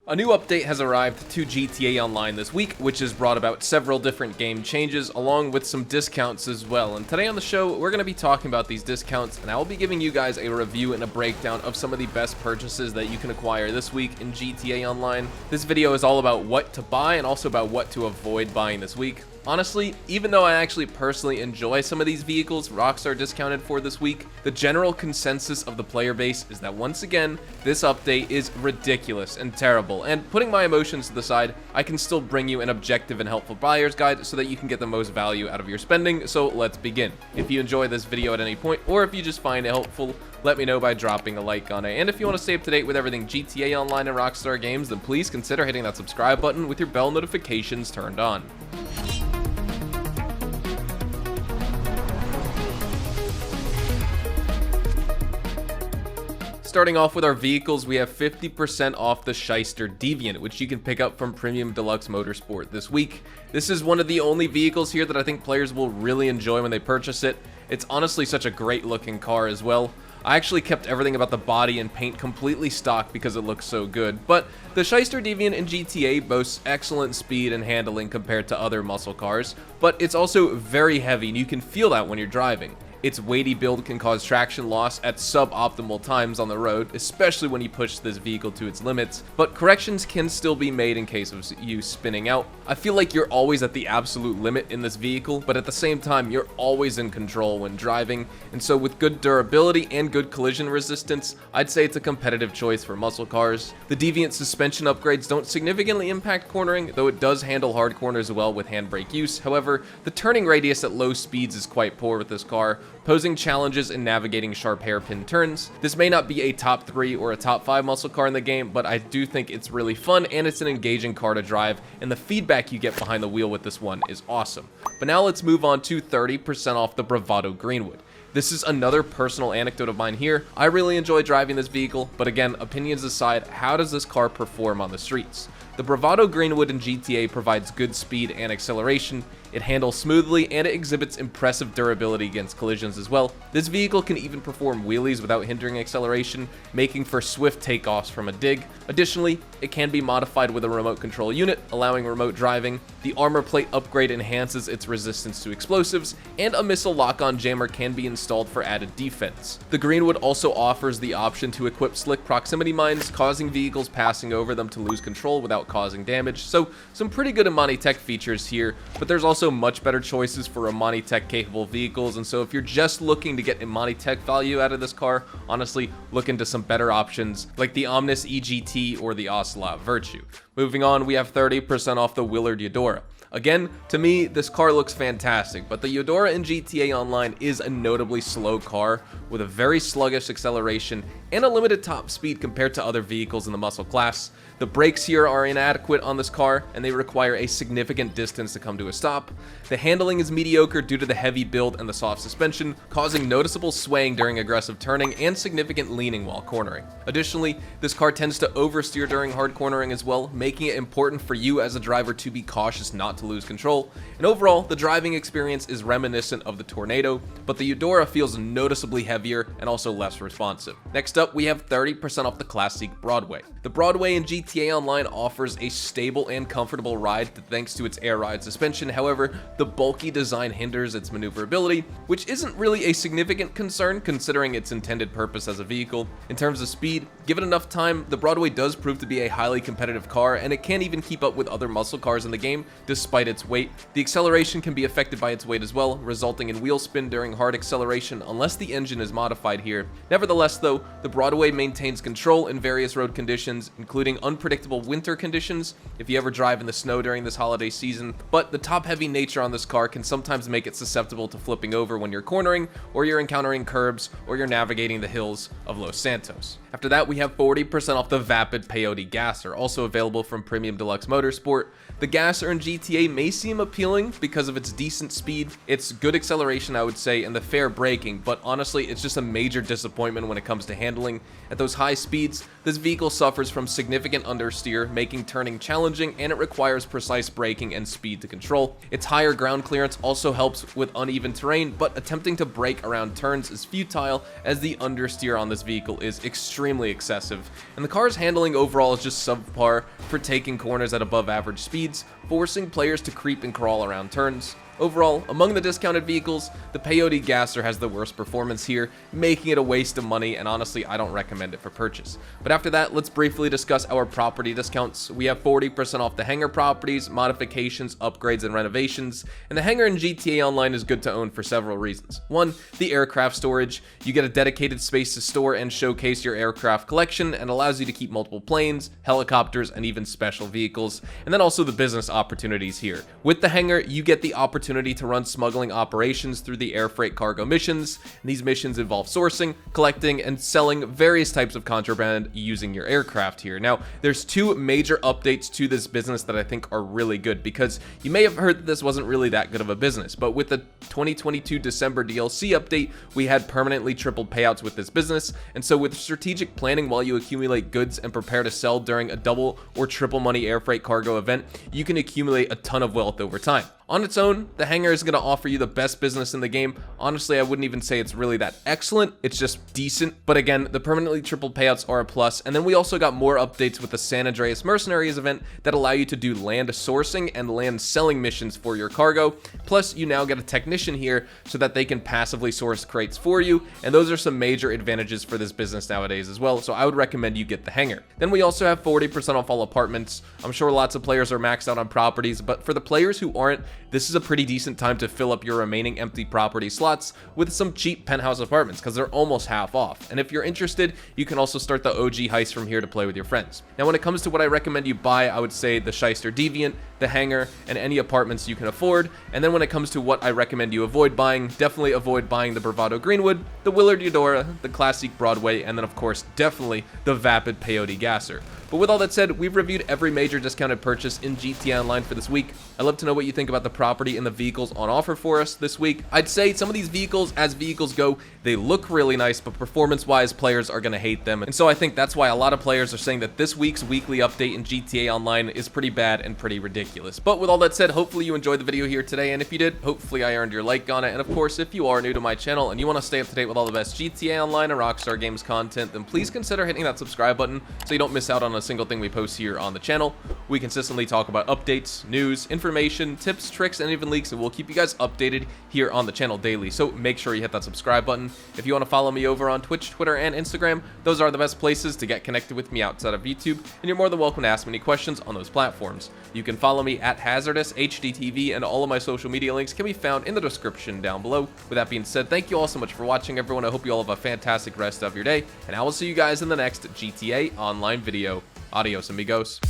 A new update has arrived to GTA Online this week, which has brought about several different game changes, along with some discounts as well. And today on the show, we're going to be talking about these discounts, and I will be giving you guys a review and a breakdown of some of the best purchases that you can acquire this week in GTA Online. This video is all about what to buy and also about what to avoid buying this week. Honestly, even though I actually personally enjoy some of these vehicles Rockstar discounted for this week, the general consensus of the player base is that once again, this update is ridiculous and terrible, and putting my emotions to the side, I can still bring you an objective and helpful buyer's guide so that you can get the most value out of your spending, so let's begin. If you enjoy this video at any point, or if you just find it helpful, let me know by dropping a like on it. And if you want to stay up to date with everything GTA Online and Rockstar games, then please consider hitting that subscribe button with your bell notifications turned on. Starting off with our vehicles, we have 50% off the Shyster Deviant, which you can pick up from Premium Deluxe Motorsport this week. This is one of the only vehicles here that I think players will really enjoy when they purchase it. It's honestly such a great looking car as well. I actually kept everything about the body and paint completely stock because it looks so good, but the Shyster Deviant in GTA boasts excellent speed and handling compared to other muscle cars, but it's also very heavy and you can feel that when you're driving. Its weighty build can cause traction loss at suboptimal times on the road, especially when you push this vehicle to its limits, but corrections can still be made in case of you spinning out. I feel like you're always at the absolute limit in this vehicle, but at the same time, you're always in control when driving, and so with good durability and good collision resistance, I'd say it's a competitive choice for muscle cars. The Deviant suspension upgrades don't significantly impact cornering, though it does handle hard corners well with handbrake use. However, the turning radius at low speeds is quite poor with this car, posing challenges in navigating sharp hairpin turns. This may not be a top 3 or a top 5 muscle car in the game, but I do think it's really fun and it's an engaging car to drive, and the feedback you get behind the wheel with this one is awesome. But now let's move on to 30% off the Bravado Greenwood. This is another personal anecdote of mine here. I really enjoy driving this vehicle, but again, opinions aside, how does this car perform on the streets? The Bravado Greenwood in GTA provides good speed and acceleration, it handles smoothly, and it exhibits impressive durability against collisions as well. This vehicle can even perform wheelies without hindering acceleration, making for swift takeoffs from a dig. Additionally, it can be modified with a remote control unit, allowing remote driving. The armor plate upgrade enhances its resistance to explosives, and a missile lock-on jammer can be installed for added defense. The Greenwood also offers the option to equip slick proximity mines, causing vehicles passing over them to lose control without causing damage. So some pretty good Amani Tech features here, but there's also much better choices for Amani Tech capable vehicles, and so if you're just looking to get Amani Tech value out of this car, honestly look into some better options like the Omnis EGT or the Ocelot Virtue. Moving on, we have 30% off the Willard Eudora. Again, to me, this car looks fantastic, but the Eudora in GTA Online is a notably slow car with a very sluggish acceleration and a limited top speed compared to other vehicles in the muscle class. The brakes here are inadequate on this car, and they require a significant distance to come to a stop. The handling is mediocre due to the heavy build and the soft suspension, causing noticeable swaying during aggressive turning and significant leaning while cornering. Additionally, this car tends to oversteer during hard cornering as well, making it important for you as a driver to be cautious not to lose control. And overall, the driving experience is reminiscent of the Tornado, but the Eudora feels noticeably heavier and also less responsive. Next up, we have 30% off the classic Broadway. The Broadway in GTA Online offers a stable and comfortable ride thanks to its air ride suspension. However, the bulky design hinders its maneuverability, which isn't really a significant concern considering its intended purpose as a vehicle. In terms of speed, given enough time, the Broadway does prove to be a highly competitive car, and it can even keep up with other muscle cars in the game despite its weight. The acceleration can be affected by its weight as well, resulting in wheel spin during hard acceleration unless the engine is modified here. Nevertheless though, the Broadway maintains control in various road conditions, including unpredictable winter conditions if you ever drive in the snow during this holiday season, but the top-heavy nature on this car can sometimes make it susceptible to flipping over when you're cornering, or you're encountering curbs, or you're navigating the hills of Los Santos. After that, we have 40% off the Vapid Peyote Gasser, also available from Premium Deluxe Motorsport. The Gasser in GTA may seem appealing because of its decent speed, its good acceleration I would say, and the fair braking, but honestly it's just a major disappointment when it comes to handling handling. At those high speeds, this vehicle suffers from significant understeer, making turning challenging, and it requires precise braking and speed to control. Its higher ground clearance also helps with uneven terrain, but attempting to brake around turns is futile as the understeer on this vehicle is extremely excessive, and the car's handling overall is just subpar for taking corners at above average speeds, forcing players to creep and crawl around turns. Overall, among the discounted vehicles, the Peyote Gasser has the worst performance here, making it a waste of money, and honestly, I don't recommend it for purchase. But after that, let's briefly discuss our property discounts. We have 40% off the Hangar properties, modifications, upgrades, and renovations, and the Hangar in GTA Online is good to own for several reasons. One, the aircraft storage. You get a dedicated space to store and showcase your aircraft collection, and allows you to keep multiple planes, helicopters, and even special vehicles. And then also the business opportunities here. With the Hangar, you get the opportunity to run smuggling operations through the air freight cargo missions. These missions involve sourcing, collecting, and selling various types of contraband using your aircraft here. Now, there's two major updates to this business that I think are really good, because you may have heard that this wasn't really that good of a business, but with the 2022 December DLC update, we had permanently tripled payouts with this business, and so with strategic planning while you accumulate goods and prepare to sell during a double or triple money air freight cargo event, you can accumulate a ton of wealth over time. On its own, the Hangar is going to offer you the best business in the game. Honestly, I wouldn't even say it's really that excellent, it's just decent. But again, the permanently triple payouts are a plus, and then we also got more updates with the San Andreas Mercenaries event that allow you to do land sourcing and land selling missions for your cargo. Plus, you now get a technician here so that they can passively source crates for you, and those are some major advantages for this business nowadays as well, so I would recommend you get the Hangar. Then we also have 40% off all apartments. I'm sure lots of players are maxed out on properties, but for the players who aren't, this is a pretty decent time to fill up your remaining empty property slots with some cheap penthouse apartments, because they're almost half off. And if you're interested, you can also start the OG heist from here to play with your friends. Now, when it comes to what I recommend you buy, I would say the Shyster Deviant, the Hangar, and any apartments you can afford. And then when it comes to what I recommend you avoid buying, definitely avoid buying the Bravado Greenwood, the Willard Eudora, the classic Broadway, and then of course, definitely the vapid Peyote Gasser. But with all that said, we've reviewed every major discounted purchase in GTA Online for this week. I'd love to know what you think about the property and the vehicles on offer for us this week. I'd say some of these vehicles, as vehicles go, they look really nice, but performance-wise, players are going to hate them. And so I think that's why a lot of players are saying that this week's weekly update in GTA Online is pretty bad and pretty ridiculous. But with all that said, hopefully you enjoyed the video here today, and if you did, hopefully I earned your like on it. And of course, if you are new to my channel and you want to stay up to date with all the best GTA Online and Rockstar Games content, then please consider hitting that subscribe button so you don't miss out on a single thing we post here on the channel. We consistently talk about updates, news, information, tips, tricks, and even leaks, and we'll keep you guys updated here on the channel daily, so make sure you hit that subscribe button. If you want to follow me over on Twitch, Twitter, and Instagram, those are the best places to get connected with me outside of YouTube, and you're more than welcome to ask me any questions on those platforms. You can follow me at HazardousHDTV, and all of my social media links can be found in the description down below. With that being said, thank you all so much for watching, everyone. I hope you all have a fantastic rest of your day, and I will see you guys in the next GTA Online video. Adios, amigos.